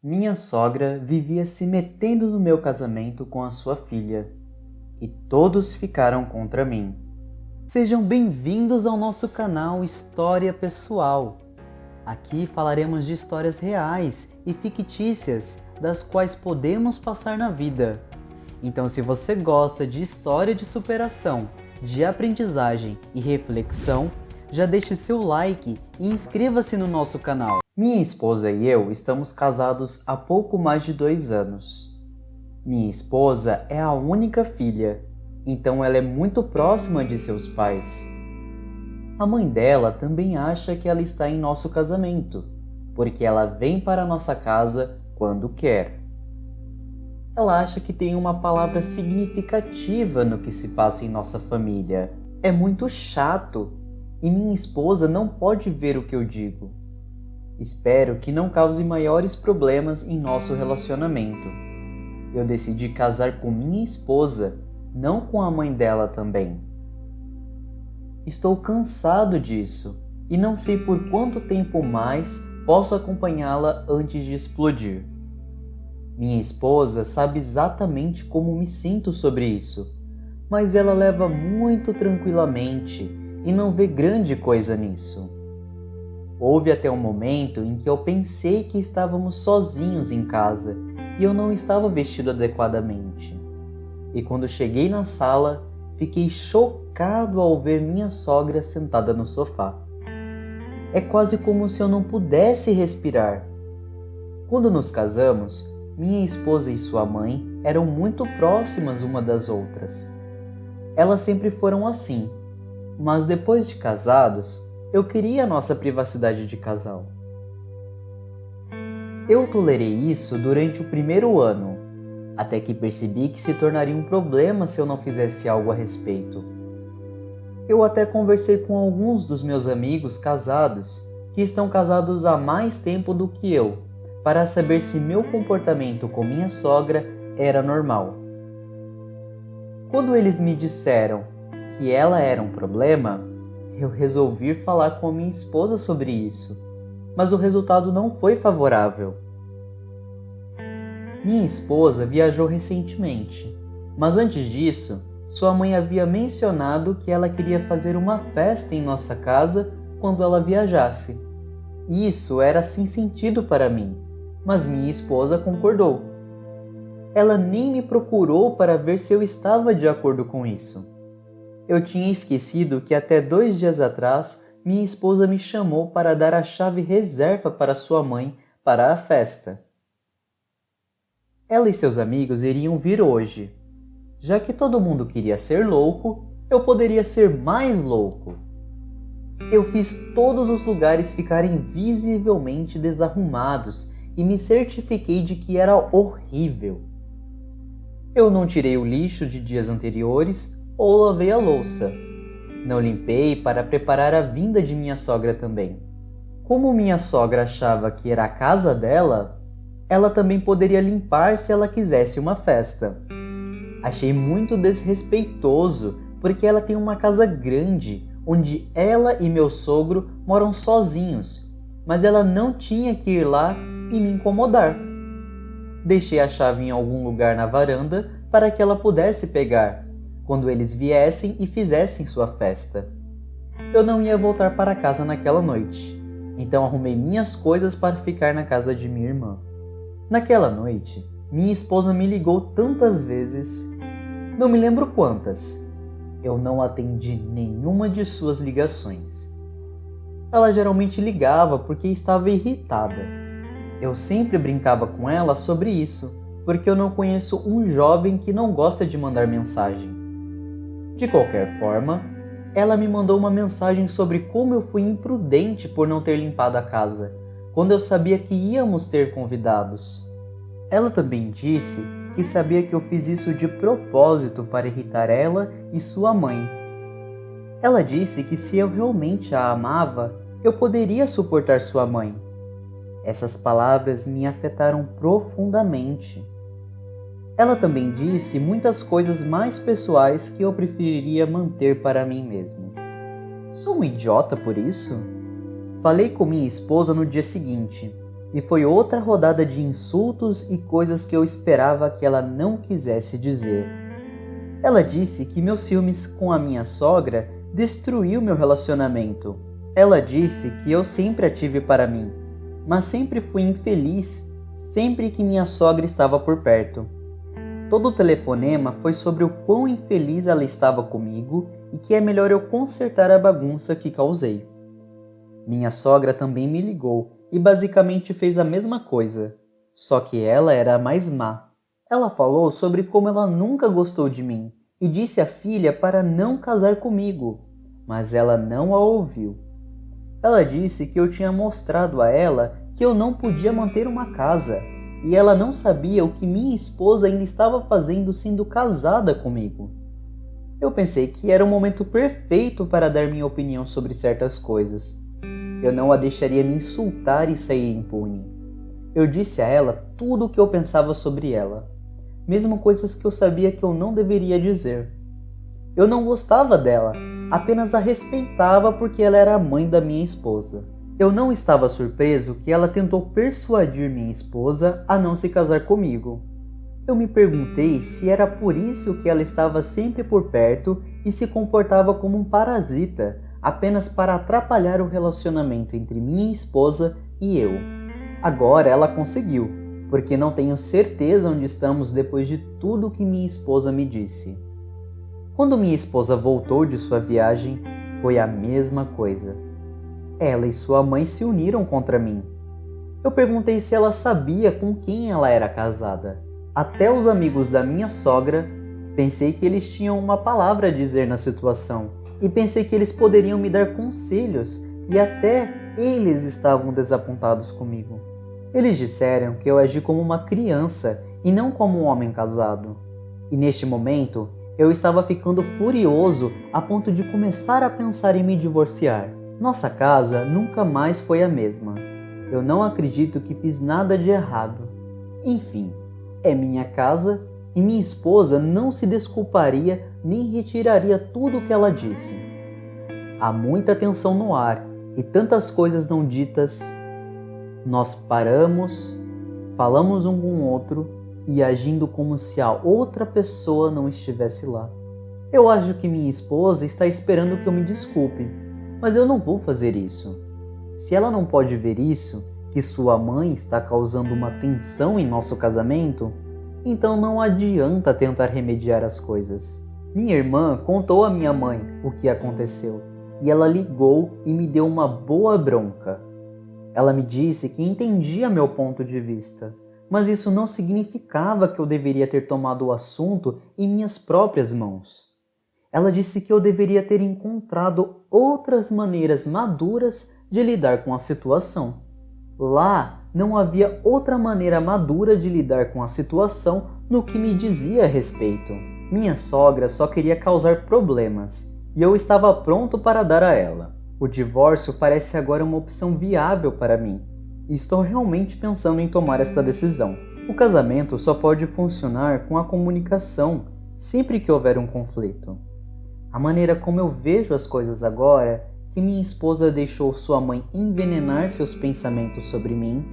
Minha sogra vivia se metendo no meu casamento com a sua filha, e todos ficaram contra mim. Sejam bem-vindos ao nosso canal História Pessoal. Aqui falaremos de histórias reais e fictícias, das quais podemos passar na vida. Então, se você gosta de história de superação, de aprendizagem e reflexão, já deixe seu like e inscreva-se no nosso canal. Minha esposa e eu estamos casados há pouco mais de 2 anos. Minha esposa é a única filha, então ela é muito próxima de seus pais. A mãe dela também acha que ela está em nosso casamento, porque ela vem para nossa casa quando quer. Ela acha que tem uma palavra significativa no que se passa em nossa família. É muito chato e minha esposa não pode ver o que eu digo. Espero que não cause maiores problemas em nosso relacionamento. Eu decidi casar com minha esposa, não com a mãe dela também. Estou cansado disso e não sei por quanto tempo mais posso acompanhá-la antes de explodir. Minha esposa sabe exatamente como me sinto sobre isso, mas ela leva muito tranquilamente e não vê grande coisa nisso. Houve até um momento em que eu pensei que estávamos sozinhos em casa e eu não estava vestido adequadamente. E quando cheguei na sala, fiquei chocado ao ver minha sogra sentada no sofá. É quase como se eu não pudesse respirar. Quando nos casamos, minha esposa e sua mãe eram muito próximas uma das outras. Elas sempre foram assim, mas depois de casados, eu queria a nossa privacidade de casal. Eu tolerei isso durante o primeiro ano, até que percebi que se tornaria um problema se eu não fizesse algo a respeito. Eu até conversei com alguns dos meus amigos casados, que estão casados há mais tempo do que eu, para saber se meu comportamento com minha sogra era normal. Quando eles me disseram que ela era um problema, eu resolvi falar com a minha esposa sobre isso, mas o resultado não foi favorável. Minha esposa viajou recentemente, mas antes disso, sua mãe havia mencionado que ela queria fazer uma festa em nossa casa quando ela viajasse. Isso era sem sentido para mim, mas minha esposa concordou. Ela nem me procurou para ver se eu estava de acordo com isso. Eu tinha esquecido que até 2 dias atrás minha esposa me chamou para dar a chave reserva para sua mãe para a festa. Ela e seus amigos iriam vir hoje. Já que todo mundo queria ser louco, eu poderia ser mais louco. Eu fiz todos os lugares ficarem visivelmente desarrumados e me certifiquei de que era horrível. Eu não tirei o lixo de dias anteriores ou lavei a louça. Não limpei para preparar a vinda de minha sogra também. Como minha sogra achava que era a casa dela, ela também poderia limpar se ela quisesse uma festa. Achei muito desrespeitoso, porque ela tem uma casa grande, onde ela e meu sogro moram sozinhos, mas ela não tinha que ir lá e me incomodar. Deixei a chave em algum lugar na varanda para que ela pudesse pegar quando eles viessem e fizessem sua festa. Eu não ia voltar para casa naquela noite, então arrumei minhas coisas para ficar na casa de minha irmã. Naquela noite, minha esposa me ligou tantas vezes, não me lembro quantas. Eu não atendi nenhuma de suas ligações. Ela geralmente ligava porque estava irritada. Eu sempre brincava com ela sobre isso, porque eu não conheço um jovem que não gosta de mandar mensagem. De qualquer forma, ela me mandou uma mensagem sobre como eu fui imprudente por não ter limpado a casa, quando eu sabia que íamos ter convidados. Ela também disse que sabia que eu fiz isso de propósito para irritar ela e sua mãe. Ela disse que se eu realmente a amava, eu poderia suportar sua mãe. Essas palavras me afetaram profundamente. Ela também disse muitas coisas mais pessoais que eu preferiria manter para mim mesmo. Sou um idiota por isso? Falei com minha esposa no dia seguinte e foi outra rodada de insultos e coisas que eu esperava que ela não quisesse dizer. Ela disse que meus ciúmes com a minha sogra destruiu meu relacionamento. Ela disse que eu sempre a tive para mim, mas sempre fui infeliz sempre que minha sogra estava por perto. Todo o telefonema foi sobre o quão infeliz ela estava comigo e que é melhor eu consertar a bagunça que causei. Minha sogra também me ligou e basicamente fez a mesma coisa, só que ela era a mais má. Ela falou sobre como ela nunca gostou de mim e disse à filha para não casar comigo, mas ela não a ouviu. Ela disse que eu tinha mostrado a ela que eu não podia manter uma casa e ela não sabia o que minha esposa ainda estava fazendo sendo casada comigo. Eu pensei que era o momento perfeito para dar minha opinião sobre certas coisas. Eu não a deixaria me insultar e sair impune. Eu disse a ela tudo o que eu pensava sobre ela, mesmo coisas que eu sabia que eu não deveria dizer. Eu não gostava dela, apenas a respeitava porque ela era a mãe da minha esposa. Eu não estava surpreso que ela tentou persuadir minha esposa a não se casar comigo. Eu me perguntei se era por isso que ela estava sempre por perto e se comportava como um parasita, apenas para atrapalhar o relacionamento entre minha esposa e eu. Agora ela conseguiu, porque não tenho certeza onde estamos depois de tudo que minha esposa me disse. Quando minha esposa voltou de sua viagem, foi a mesma coisa. Ela e sua mãe se uniram contra mim. Eu perguntei se ela sabia com quem ela era casada. Até os amigos da minha sogra, pensei que eles tinham uma palavra a dizer na situação e pensei que eles poderiam me dar conselhos e até eles estavam desapontados comigo. Eles disseram que eu agi como uma criança e não como um homem casado. E neste momento, eu estava ficando furioso a ponto de começar a pensar em me divorciar. Nossa casa nunca mais foi a mesma. Eu não acredito que fiz nada de errado. Enfim, é minha casa e minha esposa não se desculparia nem retiraria tudo o que ela disse. Há muita tensão no ar e tantas coisas não ditas. Nós paramos, falamos um com o outro e agindo como se a outra pessoa não estivesse lá. Eu acho que minha esposa está esperando que eu me desculpe, mas eu não vou fazer isso. Se ela não pode ver isso, que sua mãe está causando uma tensão em nosso casamento, então não adianta tentar remediar as coisas. Minha irmã contou à minha mãe o que aconteceu e ela ligou e me deu uma boa bronca. Ela me disse que entendia meu ponto de vista, mas isso não significava que eu deveria ter tomado o assunto em minhas próprias mãos. Ela disse que eu deveria ter encontrado outras maneiras maduras de lidar com a situação. Lá não havia outra maneira madura de lidar com a situação no que me dizia a respeito. Minha sogra só queria causar problemas e eu estava pronto para dar a ela. O divórcio parece agora uma opção viável para mim e estou realmente pensando em tomar esta decisão. O casamento só pode funcionar com a comunicação sempre que houver um conflito. A maneira como eu vejo as coisas agora, que minha esposa deixou sua mãe envenenar seus pensamentos sobre mim,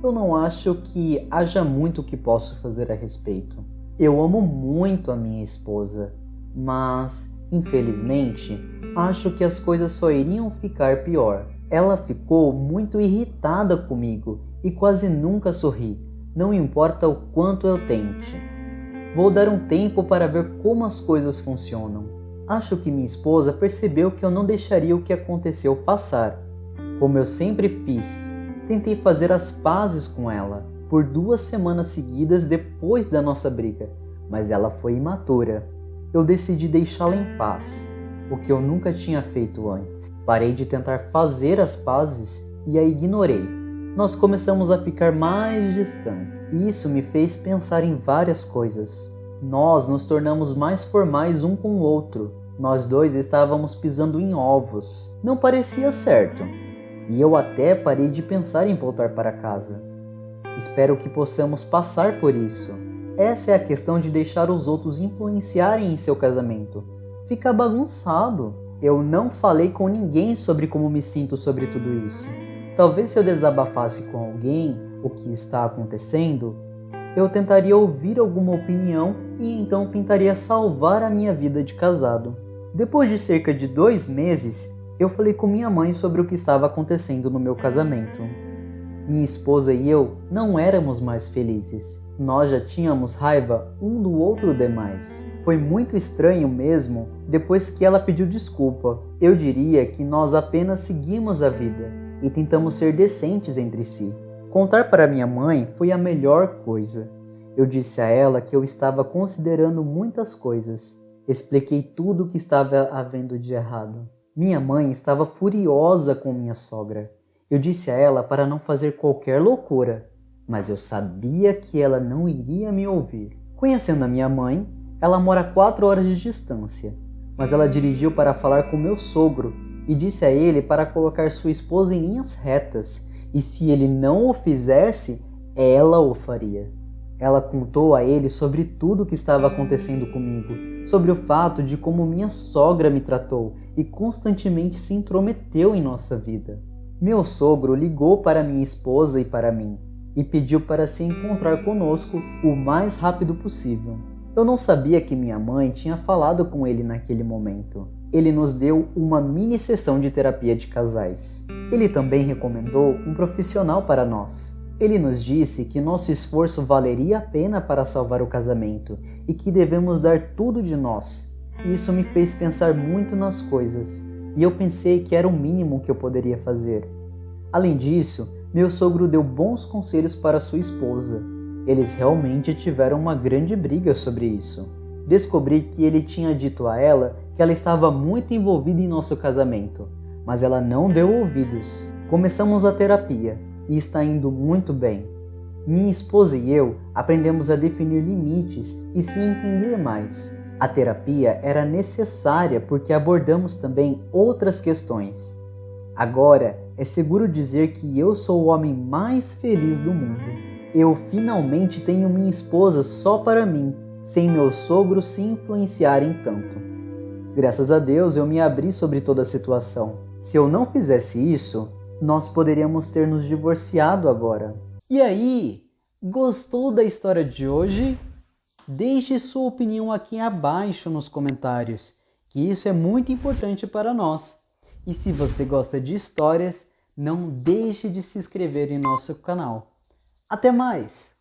eu não acho que haja muito que posso fazer a respeito. Eu amo muito a minha esposa, mas, infelizmente, acho que as coisas só iriam ficar pior. Ela ficou muito irritada comigo e quase nunca sorri, não importa o quanto eu tente. Vou dar um tempo para ver como as coisas funcionam. Acho que minha esposa percebeu que eu não deixaria o que aconteceu passar. Como eu sempre fiz, tentei fazer as pazes com ela por 2 semanas seguidas depois da nossa briga, mas ela foi imatura. Eu decidi deixá-la em paz, o que eu nunca tinha feito antes. Parei de tentar fazer as pazes e a ignorei. Nós começamos a ficar mais distantes e isso me fez pensar em várias coisas. Nós nos tornamos mais formais um com o outro. Nós dois estávamos pisando em ovos. Não parecia certo. E eu até parei de pensar em voltar para casa. Espero que possamos passar por isso. Essa é a questão de deixar os outros influenciarem em seu casamento. Fica bagunçado. Eu não falei com ninguém sobre como me sinto sobre tudo isso. Talvez se eu desabafasse com alguém o que está acontecendo, eu tentaria ouvir alguma opinião e então tentaria salvar a minha vida de casado. Depois de cerca de 2 meses, eu falei com minha mãe sobre o que estava acontecendo no meu casamento. Minha esposa e eu não éramos mais felizes. Nós já tínhamos raiva um do outro demais. Foi muito estranho mesmo depois que ela pediu desculpa. Eu diria que nós apenas seguimos a vida e tentamos ser decentes entre si. Contar para minha mãe foi a melhor coisa. Eu disse a ela que eu estava considerando muitas coisas. Expliquei tudo o que estava havendo de errado. Minha mãe estava furiosa com minha sogra. Eu disse a ela para não fazer qualquer loucura, mas eu sabia que ela não iria me ouvir. Conhecendo a minha mãe, ela mora a 4 horas de distância, mas ela dirigiu para falar com meu sogro e disse a ele para colocar sua esposa em linhas retas, e se ele não o fizesse, ela o faria. Ela contou a ele sobre tudo o que estava acontecendo comigo, sobre o fato de como minha sogra me tratou e constantemente se intrometeu em nossa vida. Meu sogro ligou para minha esposa e para mim e pediu para se encontrar conosco o mais rápido possível. Eu não sabia que minha mãe tinha falado com ele naquele momento. Ele nos deu uma mini sessão de terapia de casais. Ele também recomendou um profissional para nós. Ele nos disse que nosso esforço valeria a pena para salvar o casamento e que devemos dar tudo de nós. Isso me fez pensar muito nas coisas. E eu pensei que era o mínimo que eu poderia fazer. Além disso, meu sogro deu bons conselhos para sua esposa. Eles realmente tiveram uma grande briga sobre isso. Descobri que ele tinha dito a ela que ela estava muito envolvida em nosso casamento, mas ela não deu ouvidos. Começamos a terapia e está indo muito bem. Minha esposa e eu aprendemos a definir limites e se entender mais. A terapia era necessária porque abordamos também outras questões. Agora, é seguro dizer que eu sou o homem mais feliz do mundo. Eu finalmente tenho minha esposa só para mim, sem meu sogro se influenciarem tanto. Graças a Deus eu me abri sobre toda a situação. Se eu não fizesse isso, nós poderíamos ter nos divorciado agora. E aí, gostou da história de hoje? Deixe sua opinião aqui abaixo nos comentários, que isso é muito importante para nós. E se você gosta de histórias, não deixe de se inscrever em nosso canal. Até mais!